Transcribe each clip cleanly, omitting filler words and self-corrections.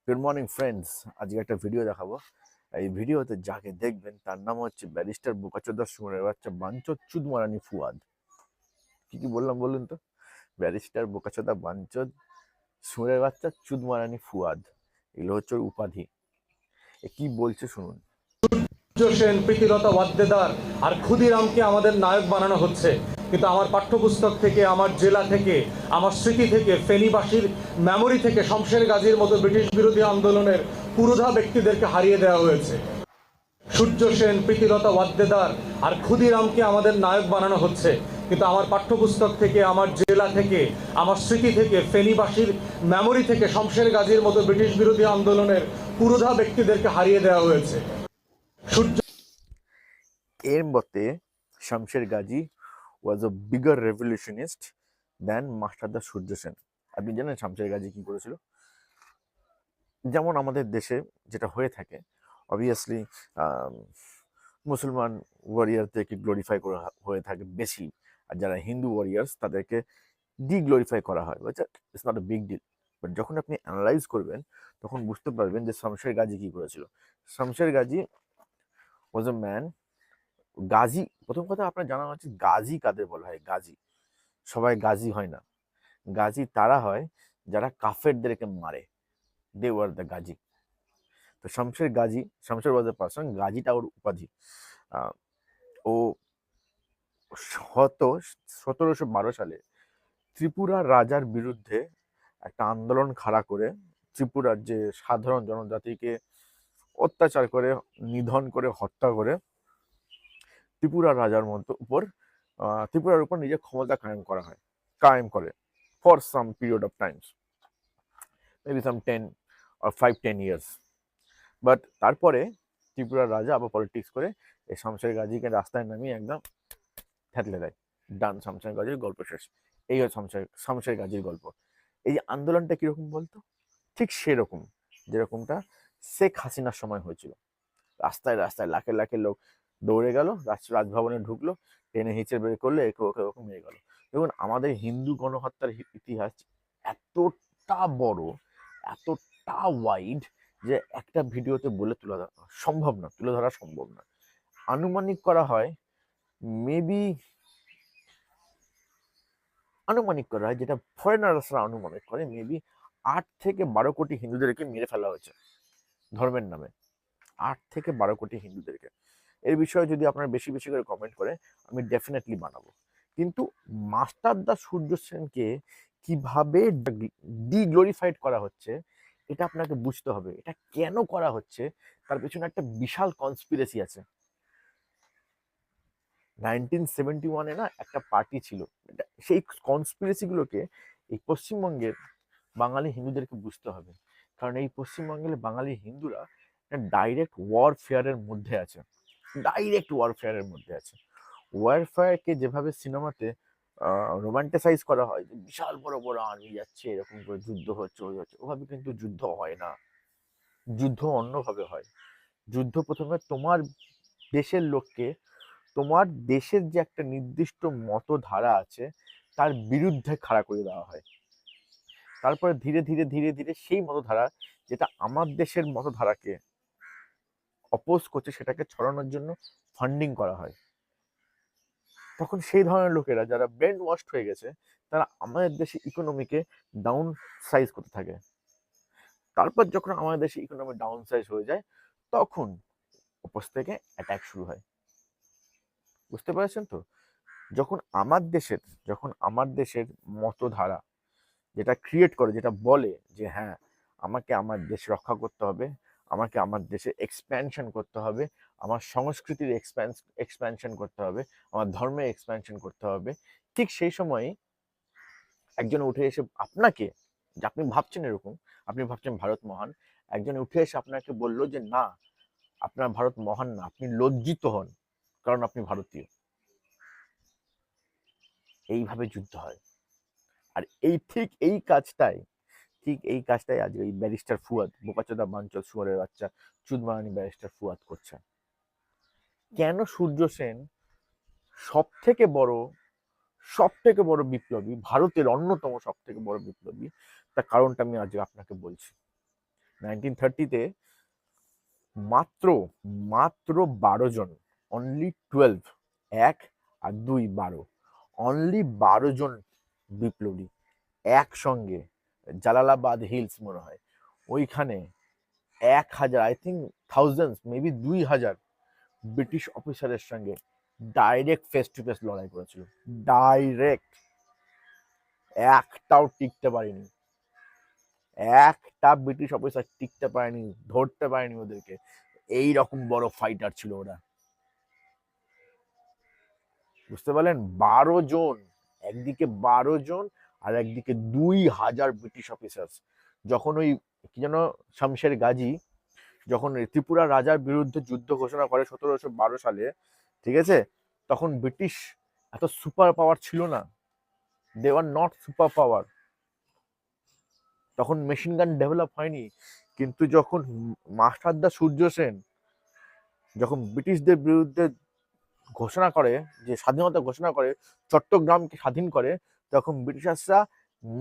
Good morning friends. আজকে একটা video দেখাবো। এই ভিডিওতে যাকে দেখবেন তার নাম হচ্ছে ব্যারিস্টার বোকাচোদা সুমনের বাচ্চা বাঞ্চদ চুদমারানি ফুয়াদ। কি কি বললাম বলুন তো? ব্যারিস্টার বোকাচোদা বাঞ্চদ সুমনের বাচ্চা চুদমারানি ফুয়াদ, এগুলো হচ্ছে ওর উপাধি। এ কি বলছে শুনুন। সূর্য সেন, প্রীতিলতা ওয়াদ্দেদার আর ক্ষুদিরামকে আমাদের নায়ক বানানো হচ্ছে, কিন্তু আমার পাঠ্যপুস্তক থেকে, আমার জেলা থেকে, আমার স্মৃতি থেকে, ফেনীবাসীর মেমোরি থেকে শমশের গাজীর মতো ব্রিটিশ বিরোধী আন্দোলনের পুরোধা ব্যক্তিদেরকে হারিয়ে দেওয়া হয়েছে। সূর্য সেন, প্রীতিলতা ওয়াদ্দেদার আর ক্ষুদিরামকে আমাদের নায়ক বানানো হচ্ছে, কিন্তু আমার পাঠ্যপুস্তক থেকে, আমার জেলা থেকে, আমার স্মৃতি থেকে, ফেনীবাসীর মেমোরি থেকে শমশের গাজীর মতো ব্রিটিশ বিরোধী আন্দোলনের পুরোধা ব্যক্তিদেরকে হারিয়ে দেওয়া হয়েছে। সূর্য এর মতে শামশের গাজী ওয়াজ আ বিগার রেভলিউশনিস্ট দেন মাস্টারদা সূর্য সেন। আপনি জানেন শামশের গাজী কি করেছিল? যেমন আমাদের দেশে যেটা হয়ে থাকে, অবভিয়াসলি মুসলমান ওয়ারিয়ারদেরকে গ্লোরিফাই করা হয়ে থাকে বেশি, আর যারা হিন্দু ওয়ারিয়ার্স তাদেরকে ডিগ্লোরিফাই করা হয়। It's not a big deal. But যখন আপনি অ্যানালাইজ করবেন তখন বুঝতে পারবেন যে শামশের গাজী কি করেছিল। শামশের গাজী ওয়াজ এ ম্যান। গাজী, প্রথম কথা আপনার জানা উচিত গাজী কাদের বলা হয়। গাজী, সবাই গাজী হয় না। গাজী তারা হয় যারা কাফেরদেরকে মারে। দে ওয়ার দ্য গাজী। তো শামশের ওয়াজ এ পার্সন, গাজীটা ওর উপাধি। আহ, ও 1712 সালে ত্রিপুরার রাজার বিরুদ্ধে একটা আন্দোলন খাড়া করে ত্রিপুরার যে সাধারণ জনজাতিকে অত্যাচার করে, নিধন করে, হত্যা করে ত্রিপুরার রাজার উপর ত্রিপুরার উপর নিজের ক্ষমতা কায়েম করে for some period of Times, maybe some 5-10 years। But তারপরে ত্রিপুরার রাজা আবার পলিটিক্স করে এই শামশের গাজীকে রাস্তায় নামিয়ে একদম থেতলে দেয়। ডান, শামশের গাজীর গল্প শেষ। এই হচ্ছে শামশের গাজীর গল্প। এই যে আন্দোলনটা কিরকম বলতো? ঠিক সেরকম যেরকমটা শেখ হাসিনার সময় হয়েছিল। রাস্তায় রাস্তায় লাখে লাখে লোক দৌড়ে গেল, রাজভবনে ঢুকলো, টেনে হিচড়ে বের করলো, একে ওকে ওকে মেরে গেল। দেখুন, আমাদের হিন্দু গণহত্যার ইতিহাস এতটা বড়, এতটা ওয়াইড, যে একটা ভিডিওতে বলে তুলে ধরা সম্ভব না। আনুমানিক করা হয়, মেবি আনুমানিক করা হয়, যেটা ফরেনার্সরা অনুমানিক করে, মেবি 8 থেকে 12 কোটি হিন্দুদেরকে মেরে ফেলা হয়েছে ধর্মের নামে। 8 থেকে 12 কোটি হিন্দুদেরকে। এর বিষয়ে যদি আপনারা বেশি বেশি করে কমেন্ট করে, আমি ডেফিনেটলি বানাবো। কিন্তু মাস্টারদা সূর্য সেনকে কিভাবে ডিগ্লোরিফাইড করা হচ্ছে, এটা আপনাকে বুঝতে হবে। এটা কেন করা হচ্ছে, তার পেছনে একটা বিশাল কনস্পিরেসি আছে। 1971-এ না একটা পার্টি ছিল, সেই কনস্পিরেসি গুলোকে এই পশ্চিমবঙ্গের বাঙালি হিন্দুদেরকে বুঝতে হবে। কারণ এই পশ্চিমবঙ্গের বাঙালি হিন্দুরা ডাইরেক্ট ওয়ারফেয়ারের মধ্যে আছে। ওয়ারফেয়ারকে যেভাবে সিনেমাতে রোমান্টিসাইজ করা হয়, যে বিশাল বড় বড় আর্মি যাচ্ছে, এরকম করে যুদ্ধ হচ্ছে, ওই হচ্ছে, ওভাবে কিন্তু যুদ্ধ হয় না। যুদ্ধ অন্যভাবে হয়। যুদ্ধ প্রথমে তোমার দেশের লোককে, তোমার দেশের যে একটা নির্দিষ্ট মতধারা আছে তার বিরুদ্ধে খাড়া করে দেওয়া হয়। তারপরে ধীরে ধীরে ধীরে ধীরে সেই মতধারা, যেটা আমার দেশের মতধারাকে অপোজ করছে, সেটাকে ছড়ানোর জন্য ফান্ডিং করা হয়। তখন সেই ধরনের লোকেরা যারা ব্রেন ওয়াশড হয়ে গেছে, তারা আমাদের দেশে ইকোনমিকে ডাউন সাইজ করতে থাকে। তারপর যখন আমাদের দেশে ইকোনমি ডাউন সাইজ হয়ে যায়, তখন উপর থেকে অ্যাটাক শুরু হয়। বুঝতে পারছেন তো? যখন আমার দেশের মতধারা যেটা ক্রিয়েট করে, যেটা বলে যে হ্যাঁ, আমাকে আমার দেশ রক্ষা করতে হবে, আমাকে আমার দেশে এক্সপ্যানশন করতে হবে, আমার সংস্কৃতির এক্সপ্যানশন করতে হবে, আমার ধর্মের এক্সপ্যানশন করতে হবে, ঠিক সেই সময়ই একজন উঠে এসে আপনাকে, যে আপনি ভাবছেন এরকম, আপনি ভাবছেন ভারত মহান, একজন উঠে এসে আপনাকে বললো যে না, আপনার ভারত মহান না, আপনি লজ্জিত হন, কারণ আপনি ভারতীয়। এইভাবে যুদ্ধ হয়। আর এই কাজটাই আজ এই ব্যারিস্টার ফুয়াদ, বোকাচোদা বাঞ্চল শুয়ারের বাচ্চা চুদমারানি ব্যারিস্টার ফুয়াদ করছে। কেন সূর্য সেন সব থেকে বড় বিপ্লবী, ভারতের অন্যতম সব থেকে বড় বিপ্লবী, তার কারণটা আমি আজ আপনাকে বলছি। 1930-তে মাত্র মাত্র 12 জন, অনলি 12, 1 আর 2 12, অনলি 12 জন বিপ্লবী একসঙ্গে জালালাবাদ হিলস মনে হয় ওইখানে 1000, I think thousands, maybe 2000 British অফিসারের সঙ্গে ডাইরেক্ট ফেস টু ফেস লড়াই করেছিল। ডাইরেক্ট। একটাও টিকতে পারেনি, একটা ব্রিটিশ অফিসার টিকতে পারেনি, ধরতে পারেনি ওদেরকে। এই রকম বড় ফাইটার ছিল ওরা, বুঝতে পারলেন? 12 জন, একদিকে 12 জন আর একদিকে 2000 ব্রিটিশ অফিসার। যখন ওই কি যেন শামশের গাজী যখন ত্রিপুরা রাজার বিরুদ্ধে যুদ্ধ ঘোষণা করে 1712 সালে, ঠিক আছে, তখন ব্রিটিশ এত সুপার পাওয়ার ছিল না, দে আর নট সুপার পাওয়ার। তখন মেশিন গান ডেভেলপ হয়নি। কিন্তু যখন মাস্টারদা সূর্য সেন যখন ব্রিটিশদের বিরুদ্ধে ঘোষণা করে, যে স্বাধীনতা ঘোষণা করে, চট্টগ্রামকে স্বাধীন করে, তখন ব্রিটিশার্সরা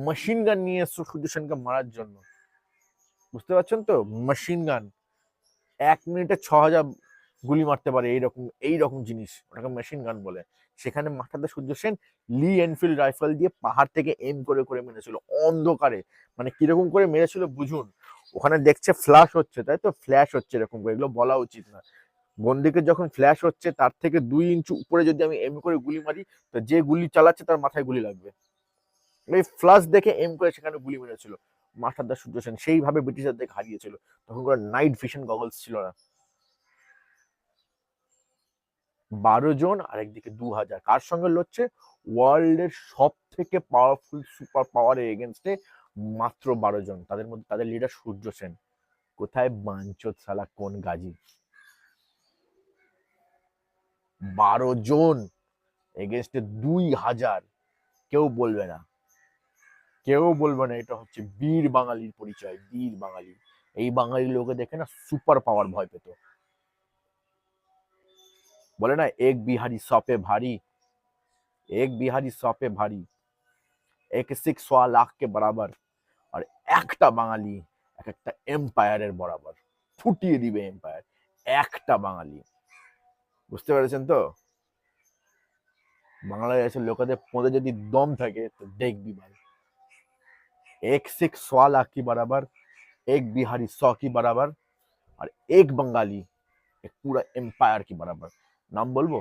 মেশিন গান নিয়ে এসছে সূর্য সেনকে মারার জন্য। বুঝতে পারছেন তো? মেশিন গান 1 মিনিটে 6000 গুলি মারতে পারে, এইরকম জিনিস, ওটাকে মেশিন গান বলে। সেখানে মাস্টারদা সূর্য সেন লি এনফিল্ড রাইফেল দিয়ে পাহাড় থেকে এম করে করে মেরেছিল অন্ধকারে। মানে কিরকম করে মেরেছিল বুঝুন। ওখানে দেখছে ফ্ল্যাশ হচ্ছে, তাই তো, ফ্ল্যাশ হচ্ছে এরকম করে, এগুলো বলা উচিত না। বন্দুকের যখন ফ্ল্যাশ হচ্ছে তার থেকে 2 ইঞ্চ উপরে যদি আমি এম করে গুলি মারি, তো যে গুলি চালাচ্ছে তার মাথায় গুলি লাগবে। এই ফ্ল্যাশ দেখে এম করে সেখানে গুলি মেরেছিল মাস্টারদা সূর্য সেন। সেইভাবে ব্রিটিশারদের হারিয়েছিল। তখন করে নাইট ভিশন গগলস ছিল না। 12 জন আর একদিকে 2000, কার সঙ্গে লড়ছে? ওয়ার্ল্ডের সব থেকে পাওয়ারফুল সুপার পাওয়ারের এগেনস্টে মাত্র 12 জন। তাদের মধ্যে তাদের লিডার সূর্য সেন। কোথায় বাঞ্চোত সালা, কোন গাজী? 12 জন এগেনস্টে 2000। কেউ বলবে না, কেউ বলবে না এটা হচ্ছে বীর বাঙালির পরিচয়, বীর বাঙালি। এই বাঙালি লোকে দেখে না সুপার পাওয়ার ভয় পেত। বলে না, এক বিহারি সপে ভারী, এক বিহারি সপে ভারী, এক সিখ 100 লাখ কে বরাবর। আর একটা বাঙালি এক একটা এম্পায়ারের বরাবর, ফুটিয়ে দিবে এম্পায়ার। একটা বাঙালি, বুঝতে পেরেছেন তো? বাংলাদেশের লোকেদের মধ্যে যদি দম থাকে তো দেখবি ভাই, एक सिख 100 लाख की बराबर, एक बिहारी 100 की बराबर, और एक बंगाली एक पूरा एम्पायर की बराबर। नाम बोलबो?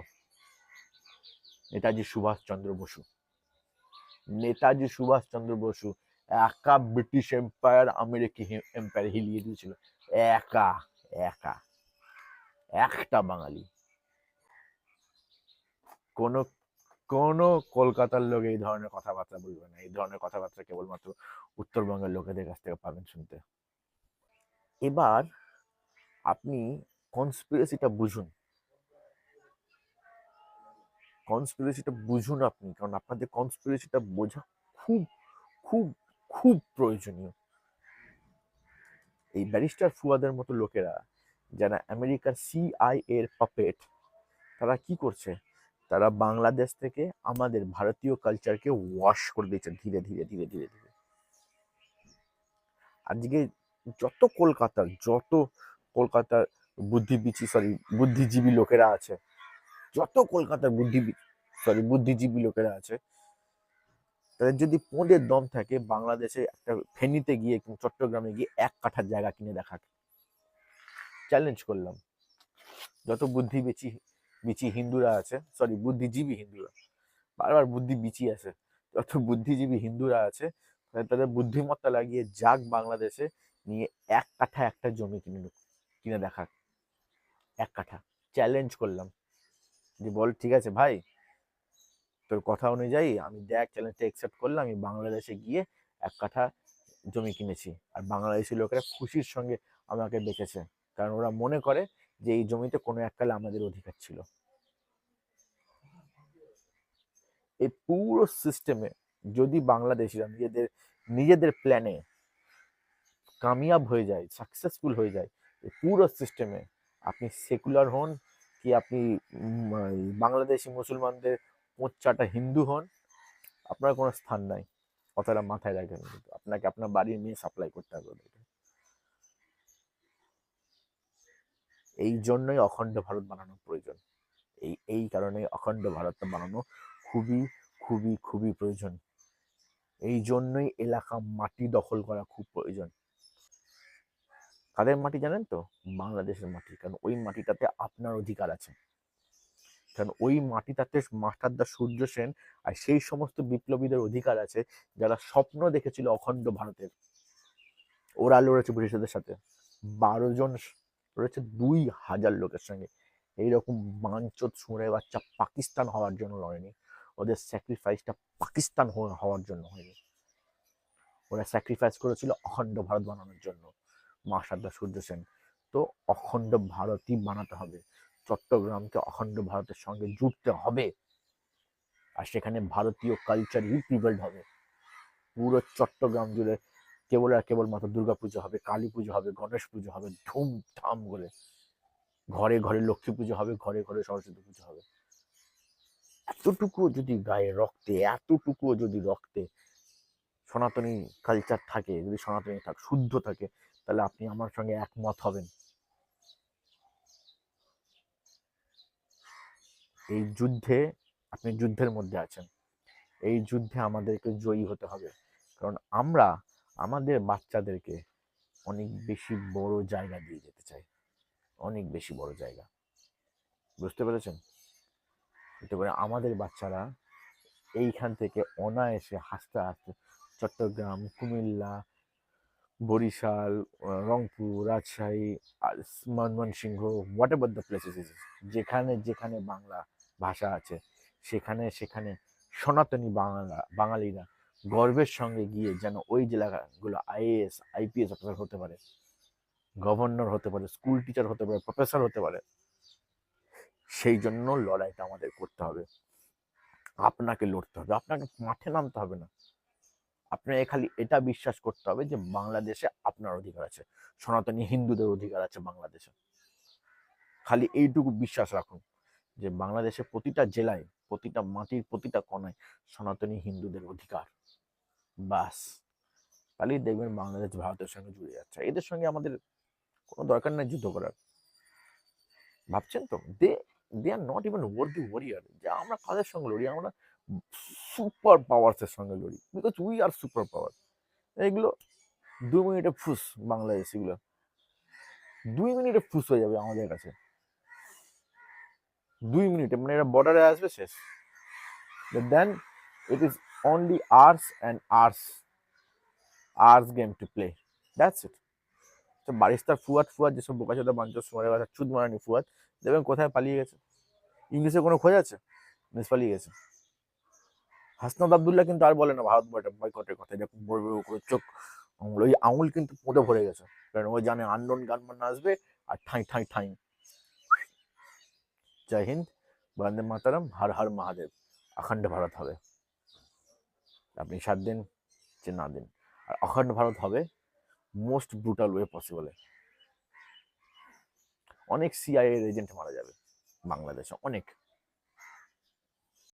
नेताजी सुभाष चंद्र बसु। নেতাজি সুভাষ চন্দ্র বসু একা ব্রিটিশ এম্পায়ার, আমেরিকি এম্পায়ার হিলিয়ে দিয়েছিল। একা, একা, একটা বাঙালি। কোন কোন কলকাতার লোক এই ধরনের কথাবার্তা বলবে না। এই ধরনের কথাবার্তা কেবলমাত্র উত্তরবঙ্গের লোকেদের কাছ থেকে পাবেন শুনতে। এবার আপনি কনস্পিরেসিটা বুঝুন, কনস্পিরেসিটা বুঝুন আপনি, কারণ আপনাদের কনস্পিরেসিটা বোঝা খুব খুব খুব প্রয়োজনীয়। এই ব্যারিস্টার ফুয়াদের মতো লোকেরা, যারা আমেরিকার সিআইএ এর পাপেট, তারা কি করছে? তারা বাংলাদেশ থেকে আমাদের ভারতীয় কালচারকে ওয়াশ করে দিচ্ছে ধীরে ধীরে ধীরে ধীরে ধীরে। আজকে যত কলকাতার বুদ্ধিজীবী লোকেরা আছে, যত কলকাতার বুদ্ধিজীবী লোকেরা আছে, তাদের যদি পোঁদের দম থাকে, বাংলাদেশে একটা ফেনীতে গিয়ে কিংবা চট্টগ্রামে গিয়ে 1 কাঠা জায়গা কিনে দেখাক। চ্যালেঞ্জ করলাম। যত বিচি হিন্দুরা আছে, বুদ্ধিজীবী হিন্দুরা, বারবার বুদ্ধি বিচি আছে, যত বুদ্ধিজীবী হিন্দুরা আছে, তাদের বুদ্ধিমত্তা লাগিয়ে যাক বাংলাদেশে, নিয়ে 1 কাঠা একটা জমি কিনে দেখাক। 1 কাঠা চ্যালেঞ্জ করলাম। যে বল, ঠিক আছে ভাই, তোর কথা অনুযায়ী আমি দেখ চ্যালেঞ্জটা অ্যাকসেপ্ট করলাম, আমি বাংলাদেশে গিয়ে 1 কাঠা জমি কিনেছি। আর বাংলাদেশি লোকেরা খুশির সঙ্গে আমাকে দেখেছে, কারণ ওরা মনে করে যে এই জমিতে কোনো এককালে আমাদের অধিকার ছিল। এই পুরো সিস্টেমে যদি বাংলাদেশিরা নিজেদের প্ল্যানে কামিয়াব হয়ে যায়, সাকসেসফুল হয়ে যায়, এই পুরো সিস্টেমে, আপনি সেকুলার হন কি আপনি বাংলাদেশি মুসলমানদের মোচ্চাটা হিন্দু হন, আপনার কোনো স্থান নাই। কথাটা মাথায় রাখবেন, কিন্তু আপনাকে আপনার বাড়ির মেয়ে সাপ্লাই করতে হবে ওদেরকে। এই জন্যই অখণ্ড ভারত বানানো প্রয়োজন। এই কারণে অখণ্ড ভারত বানানো খুবই খুবই খুবই প্রয়োজন। এই জন্যই এলাকা মাটি দখল করা খুব প্রয়োজন। কাদের মাটি জানেন তো? বাংলাদেশের মাটি। কারণ ওই মাটিটাতে আপনার অধিকার আছে। কারণ ওই মাটিটাতে মাস্টারদা সূর্য সেন আর সেই সমস্ত বিপ্লবীদের অধিকার আছে যারা স্বপ্ন দেখেছিল অখণ্ড ভারতের। ওরা লড়েছে ব্রিটিশদের সাথে, 12 জন লড়েছে 2000 লোকের সঙ্গে। এইরকম বাঞ্চোত শুঁড়ে বাচ্চা পাকিস্তান হওয়ার জন্য লড়েনি, ওদের স্যাক্রিফাইসটা পাকিস্তান হওয়ার জন্য হয়নি। ওরা স্যাক্রিফাইস করেছিল অখণ্ড ভারত বানানোর জন্য, মাস্টারদা সূর্য সেন। তো অখণ্ড ভারতই বানাতে হবে, চট্টগ্রামকে অখণ্ড ভারতের সঙ্গে জুড়তে হবে, আর সেখানে ভারতীয় কালচার রিপ্রিভেল্ড হবে। পুরো চট্টগ্রাম জুড়ে কেবল আর কেবলমাত্র দুর্গাপুজো হবে, কালী পুজো হবে, গণেশ পুজো হবে ধুমধাম করে। ঘরে ঘরে লক্ষ্মী পুজো হবে, ঘরে ঘরে সরস্বতী পুজো হবে। এতটুকুও যদি গায়ে রক্তে, এতটুকুও যদি রক্তে সনাতনী কালচার থাকে, যদি সনাতনী শুদ্ধ থাকে, তাহলে আপনি আমার সঙ্গে একমত হবেন। এই যুদ্ধে, আপনি যুদ্ধের মধ্যে আছেন, এই যুদ্ধে আমাদেরকে জয়ী হতে হবে। কারণ আমরা আমাদের বাচ্চাদেরকে অনেক বেশি বড় জায়গা দিয়ে যেতে চাই, অনেক বেশি বড় জায়গা। বুঝতে পেরেছেন? এতে করে আমাদের বাচ্চারা এইখান থেকে অনায়াসে হাসতে হাসতে Chattogram, Cumilla, Barisal, Rangpur, Rajshahi, Mymensingh, whatever the places is, যেখানে যেখানে বাংলা ভাষা আছে সেখানে সেখানে সনাতনী বাঙালিরা গর্বের সঙ্গে গিয়ে যেন ওই জেলাগুলো আইএএস আইপিএস অফিসার হতে পারে, গভর্নর হতে পারে, স্কুল টিচার হতে পারে, প্রফেসর হতে পারে। সেই জন্য লড়াইটা আমাদের করতে হবে। আপনাকে লড়তে হবে, আপনাকে মাঠে নামতে হবে না। আপনাকে খালি এটা বিশ্বাস করতে হবে যে বাংলাদেশে আপনার অধিকার আছে, সনাতনী হিন্দুদের অধিকার আছে বাংলাদেশে। খালি এইটুকু বিশ্বাস রাখুন যে বাংলাদেশে প্রতিটা জেলায়, প্রতিটা মাটির প্রতিটা কোণায় সনাতনী হিন্দুদের অধিকার। বাস, তাহলেই দেখবেন বাংলাদেশ ভারতের সঙ্গে জুড়ে যাচ্ছে। এদের সঙ্গে আমাদের কোনো দরকার নেই যুদ্ধ করার। ভাবছেন তো? They are not even worthy warrior. যে আমরা কাদের সঙ্গে লড়ি? আমরা সুপার পাওয়ার্সের সঙ্গে লড়ি, because we are super power. এগুলো 2 মিনিটে ফুস, বাংলাদেশিগুলো 2 মিনিটে ফুস হয়ে যাবে আমাদের কাছে। 2 মিনিটে, মানে এরা বর্ডারে আসবে, শেষ। Then it is only ours and ours game to play, that's it. তো বারিস্তার ফুয়াদ যেসব বোকাচোদা বাঞ্চোদ সোমারে কথা চুদ মারানি ফুয়াদ, দেখবেন কোথায় পালিয়ে গেছে। ইংলিশে কোনো খোঁজ আছে? ইংলিশ পালিয়ে গেছে। হাসনাত আবদুল্লাহ কিন্তু আর বলে না ভারত বয়কটের কথা, এরকম বড় বড় করে চোখ আঙুল, ওই আঙুল কিন্তু পুঁতে ভরে গেছে। কারণ ও জানে আননোন গানমান আসবে আর ঠাঁই ঠাঁই ঠাঁই। জয় হিন্দ, বন্দে মাতারাম, হর হর মহাদেব, অখণ্ড ভারত হবে। আপনি সাথ দিন যে না দিন, আর অখণ্ড ভারত হবে মোস্ট ব্রুটাল ওয়ে পসিবল। অনেক সিআইএ এজেন্ট মারা যাবে বাংলাদেশে, অনেক।